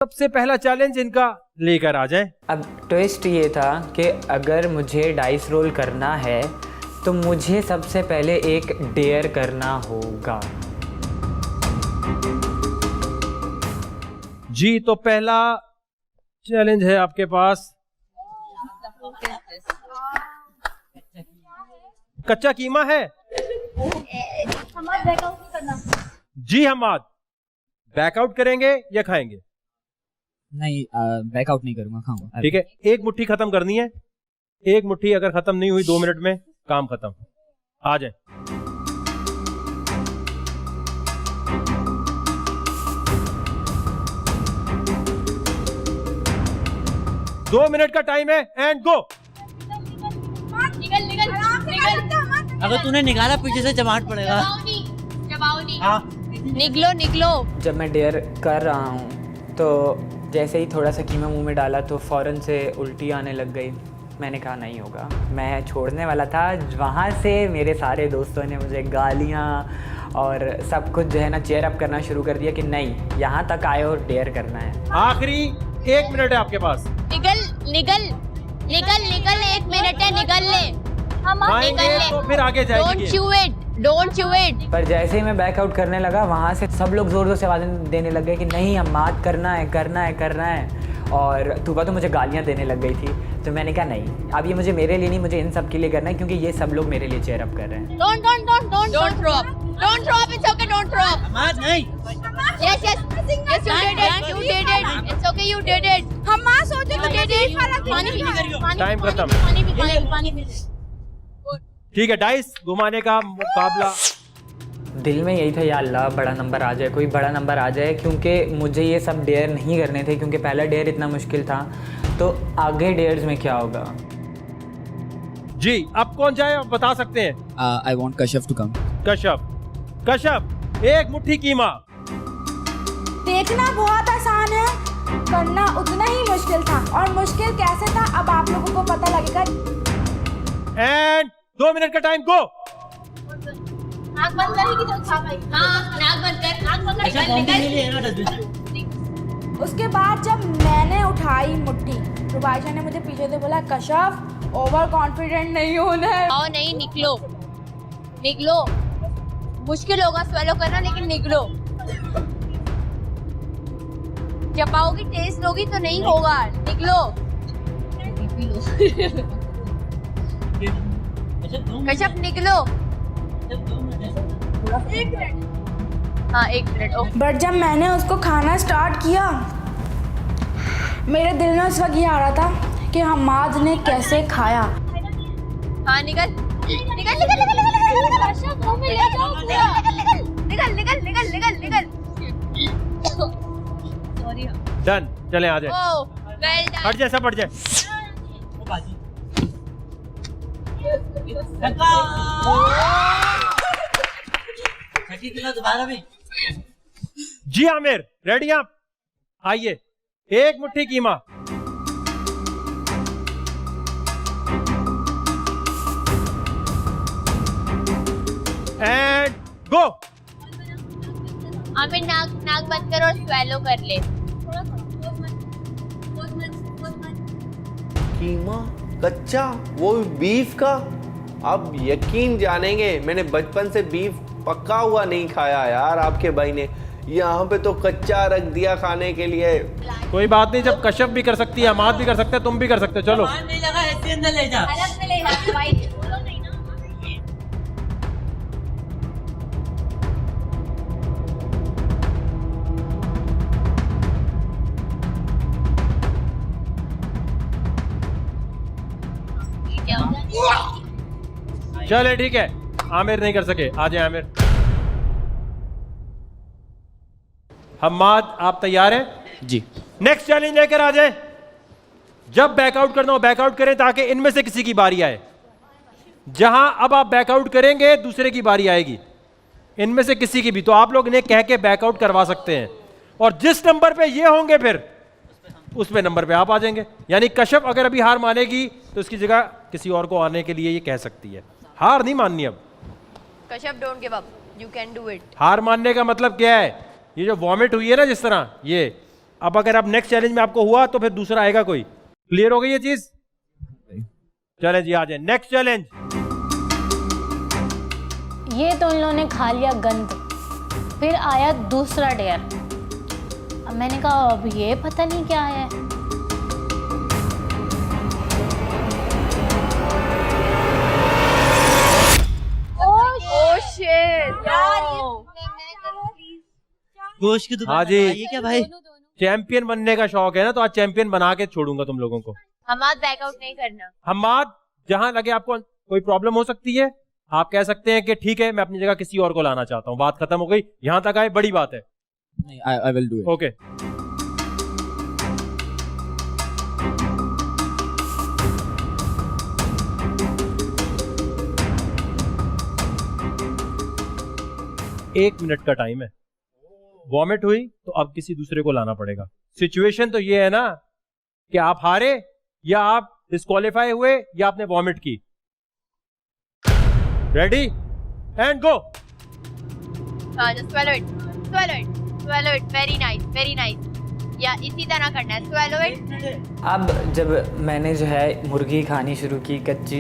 सबसे पहला चैलेंज इनका लेकर आ जाए। अब ट्विस्ट ये था कि अगर मुझे डाइस रोल करना है तो मुझे सबसे पहले एक डेयर करना होगा। जी, तो पहला चैलेंज है आपके पास, कच्चा कीमा है। जी हमाद, बैकआउट करेंगे या खाएंगे? नहीं, बैकआउट नहीं करूंगा, खाऊंगा। ठीक है, एक मुट्ठी खत्म करनी है। एक मुट्ठी अगर खत्म नहीं हुई 2 मिनट में काम खत्म। आ जाए। दो मिनट का टाइम है एंड गो। निकल। अगर तूने निकाला पीछे से जमाट पड़ेगा। चबाओ नहीं। हाँ। निकलो। जब मैं डेयर कर रहा हूँ तो जैसे ही थोड़ा सा कीमा मुंह में डाला तो फ़ौरन से उल्टी आने लग गई। मैंने कहा नहीं होगा, मैं छोड़ने वाला था। वहाँ से मेरे सारे दोस्तों ने मुझे गालियाँ और सब कुछ जो है ना चेयर अप करना शुरू कर दिया कि नहीं, यहाँ तक आए और डेयर करना है। आखिरी 1 मिनट है आपके पास। निकल 1 मिनट है, निकल ले। हम खाएंगे निकल ले तो फिर आगे जाएंगे। Don't chew it। पर जैसे ही मैं बैकआउट करने लगा वहाँ से सब लोग ज़ोर ज़ोर से आवाज़ें देने लग गए कि नहीं हम्माद करना है। और तूबा तो मुझे गालियाँ देने लग गई थी। तो मैंने कहा नहीं, अब ये मुझे मेरे लिए नहीं, मुझे इन सब के लिए करना है क्योंकि ये सब लोग मेरे लिए चेयर अप कर रहे हैं। Don't throw up। It's okay, don't throw up। Hammad नहीं। Yes, you did it। It's okay, you did it। हम सोचे तो did it। पानी टाइम खत्म। पानी पी। ठीक है, डाइस घुमाने का मुकाबला। दिल में यही था या अल्लाह बड़ा नंबर आ जाए, कोई बड़ा नंबर आ जाए, क्योंकि मुझे ये सब डेयर नहीं करने थे क्योंकि पहला डेयर इतना मुश्किल था। तो आगे डेयर्स में क्या होगा? जी, अब कौन जाए आप बता सकते हैं। I want Kashyap to come. Kashyap, एक मुट्ठी कीमा। देखना बहुत आसान है, करना उतना ही मुश्किल था। और मुश्किल कैसे था अब आप लोगों को पता लगेगा। एंड 2 मिनट का टाइम, गो। आँख बंद करेगी तो खा पाएगी। हाँ, नाक बंद कर। निकल। उसके बाद जब मैंने उठाई मुट्ठी तो बादशाह ने मुझे पीछे से बोला कश्यप ओवर कॉन्फिडेंट नहीं होना है। आओ नहीं, निकलो। मुश्किल होगा स्वेलो करना, लेकिन निकलो। चबाओगी, टेस्ट लोगी तो नहीं होगा। निकलो। कश्यप निकलो। 1 मिनट। हाँ, 1 मिनट। ओके। बट जब मैंने उसको खाना स्टार्ट किया मेरे दिल में उस वक्त ये आ रहा था कि हम्माद ने कैसे खाया। हाँ, निकल। सॉरी। डन, चले आ जाए। ओह, वेल डन। हट जाए, सब हट जाए। दोबारा भी। जी आमिर, रेडी आप? आइए, एक मुट्ठी कीमा। And go. आमिर, नाक बंद कर और स्वेलो कर ले। कीमा कच्चा, वो भी बीफ का। अब यकीन जानेंगे, मैंने बचपन से बीफ पका हुआ नहीं खाया यार। आपके भाई ने यहाँ पे तो कच्चा रख दिया खाने के लिए। कोई बात नहीं, जब कश्यप भी कर सकती है, हमाद भी कर सकते हैं, तुम भी कर सकते हो। चलो नहीं लगा, ऐसे अंदर ले जा। अलग में ले जा, वाइट बोलो नहीं ना। चले, ठीक है, आमिर नहीं कर सके। आ जाए आमिर। हम्माद, आप तैयार हैं? जी। नेक्स्ट चैलेंज लेकर आ जाए। जब बैकआउट करना हो बैकआउट करें ताकि इनमें से किसी की बारी आए। जहां अब आप बैकआउट करेंगे दूसरे की बारी आएगी, इनमें से किसी की भी। तो आप लोग इन्हें कह के बैकआउट करवा सकते हैं और जिस नंबर पे ये होंगे फिर उस पे नंबर पे आप आ जाएंगे। यानी कश्यप अगर अभी हार मानेगी तो इसकी जगह किसी और को आने के लिए ये कह सकती है। हार नहीं माननी अब। Kashyap, don't give up, you can do it. हार मानने का मतलब क्या है? ये जो वॉमिट हुई है ना जिस तरह, ये अब अगर आप नेक्स्ट चैलेंज में आपको हुआ तो फिर दूसरा आएगा कोई। क्लियर हो गई ये चीज? चले जी आ जाए नेक्स्ट चैलेंज। ये तो इन लोगों ने खा लिया गंद, फिर आया दूसरा डेयर। अब मैंने कहा अब ये पता नहीं क्या है। गोश्त की दुकान हाँ जी। ये क्या भाई? चैंपियन बनने का शौक है ना, तो आज चैंपियन बना के छोड़ूंगा तुम लोगों को। हमाद बैकआउट नहीं करना। हमाद, जहां लगे आपको कोई प्रॉब्लम हो सकती है, आप कह सकते हैं कि ठीक है मैं अपनी जगह किसी और को लाना चाहता हूं, बात खत्म हो गई, यहां तक आए, बड़ी बात है। नहीं, I will do it. Okay एक मिनट का टाइम है। वॉमिट हुई तो अब किसी दूसरे को लाना पड़ेगा। सिचुएशन तो ये है ना कि आप हारे या आप डिस्क्वालीफाई हुए या आपने वॉमिट की। Ready and go. just swallow it, swallow it, swallow it. Very nice, very nice. या इसी तरह करना है, swallow it. अब जब मैंने जो है मुर्गी खानी शुरू की कच्ची,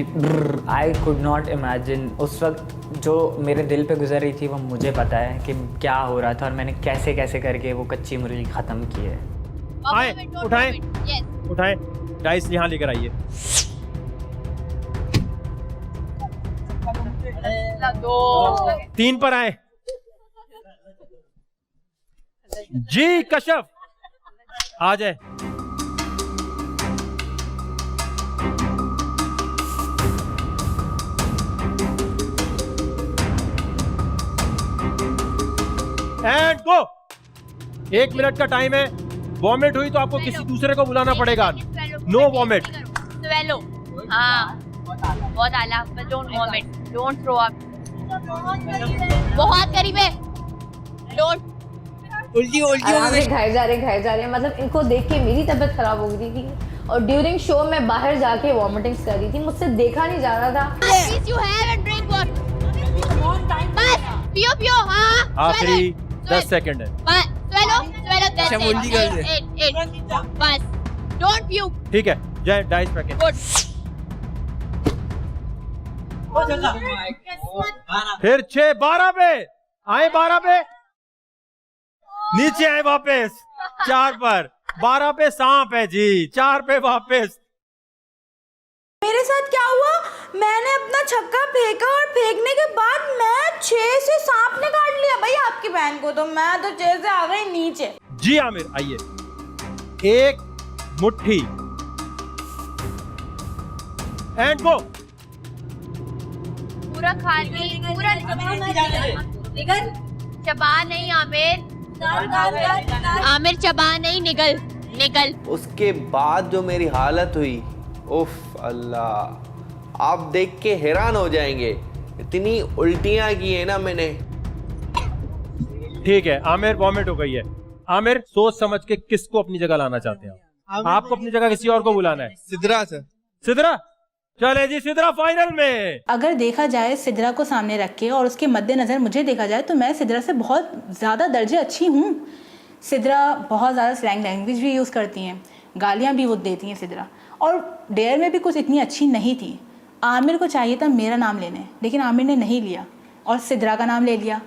आई कुड नॉट इमेजिन उस वक्त जो मेरे दिल पे गुजर रही थी वो मुझे पता है कि क्या हो रहा था और मैंने कैसे कैसे करके वो कच्ची मुर्गी ख़त्म की है। आए, Don't उठाएं। vomit. Yes. उठाएं, डाइस यहां लेकर आइए। तीन पर आए जी। कशफ आ जाए। And go. एक मिनट का टाइम है। वॉमिट हुई तो आपको किसी दूसरे को बुलाना पड़ेगा। No vomit. Swallow. हाँ, बहुत आला, but don't vomit, don't throw up. बहुत करीब है। Don't. उल्टी उल्टी आराम से घर जा रहे हैं। मतलब इनको देख के मेरी तबीयत खराब हो गई थी और ड्यूरिंग शो मैं बाहर जाके वॉमिटिंग्स कर रही थी, मुझसे देखा नहीं जा रहा था। Please you have and drink water. बस पियो पियो। हाँ, आखिरी 10 सेकंड है। बस swallow, that's अच्छा, it. मुंडी कर दे। Eight. बस don't puke. ठीक है, जाए डाइस पैकेट। Good. फिर 6 12 पे आए, 12 पे नीचे आए वापस, 4 पर 12 पे सांप है जी, 4 पे वापस। मेरे साथ क्या हुआ, मैंने अपना छक्का फेंका और फेंकने के बाद मैं 6 से सांप ने काट लिया भाई आपकी बहन को, तो मैं तो 6 से आ गई नीचे। जी आमिर आइए। एक मुट्ठी एंड गो। पूरा खा ली, पूरा चबा नहीं आमिर, आमिर चबा नहीं, निकल। उसके बाद जो मेरी हालत हुई, उफ अल्लाह, आप देख के हैरान हो जाएंगे, इतनी उल्टियां की है ना मैंने। ठीक है, आमिर वॉमिट हो गई है। आमिर सोच समझ के किसको अपनी जगह लाना चाहते हैं आप? आपको अपनी जगह किसी और को बुलाना है। सिद्रा सर। सिद्रा, चले जी सिद्रा फाइनल में। अगर देखा जाए सिद्रा को सामने रख के और उसके मद्देनज़र मुझे देखा जाए तो मैं सिद्रा से बहुत ज़्यादा दर्जे अच्छी हूँ। सिद्रा बहुत ज़्यादा स्लैंग लैंग्वेज भी यूज़ करती हैं, गालियाँ भी वो देती हैं सिद्रा, और डेयर में भी कुछ इतनी अच्छी नहीं थी। आमिर को चाहिए था मेरा नाम लेने, लेकिन आमिर ने नहीं लिया और सिद्रा का नाम ले लिया।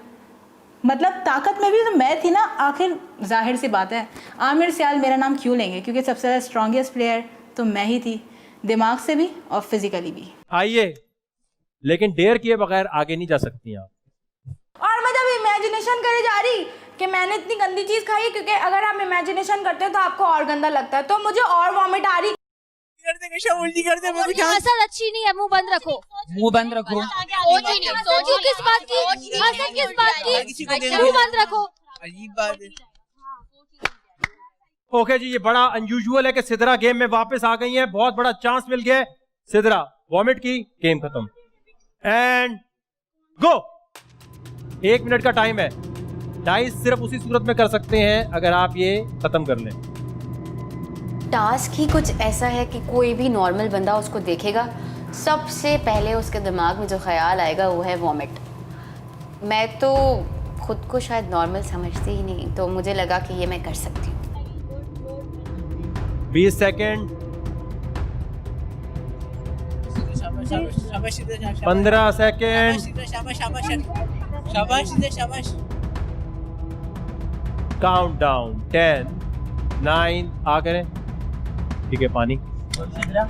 मतलब ताकत में भी तो मैं थी ना, आखिर जाहिर सी बात है आमिर सियाल मेरा नाम क्यों लेंगे, क्योंकि सबसे ज़्यादा स्ट्रॉन्गेस्ट प्लेयर तो मैं ही थी, दिमाग से भी और फिजिकली भी। आइए, लेकिन डेयर किए बगैर आगे नहीं जा सकती आप। और मैं जब इमेजिनेशन करे जा रही कि मैंने इतनी गंदी चीज खाई है, क्योंकि अगर आप इमेजिनेशन करते हैं तो आपको और गंदा लगता है, तो मुझे और वॉमिट आ रही। उल्टी कर दे। हसन अच्छी नहीं है, मुंह बंद रखो। मुंह बंद रखो। सोची किस बात की, हसन किस बात की, मुंह बंद रखो। अजीब बात है। ओके जी, ये बड़ा अनयूजुअल है कि सिद्रा गेम में वापस आ गई हैं, बहुत बड़ा चांस मिल गया है। सिद्रा वॉमिट की, गेम खत्म एंड गो। 1 मिनट का टाइम है। डाइस सिर्फ उसी सूरत में कर सकते हैं अगर आप ये खत्म कर लें। टास्क ही कुछ ऐसा है कि कोई भी नॉर्मल बंदा उसको देखेगा, सबसे पहले उसके दिमाग में जो ख्याल आएगा वो है वॉमिट। मैं तो खुद को शायद नॉर्मल समझती ही नहीं, तो मुझे लगा कि ये मैं कर सकती हूँ। 20 सेकंड, शाबाश शाबाश शाबाश सीधे जा, शाबाश 15 सेकंड, सीधे, शाबाश शाबाश शाबाश सीधे, शाबाश। काउंट डाउन 10 9 आ करें, ठीक है पानी। सिद्रा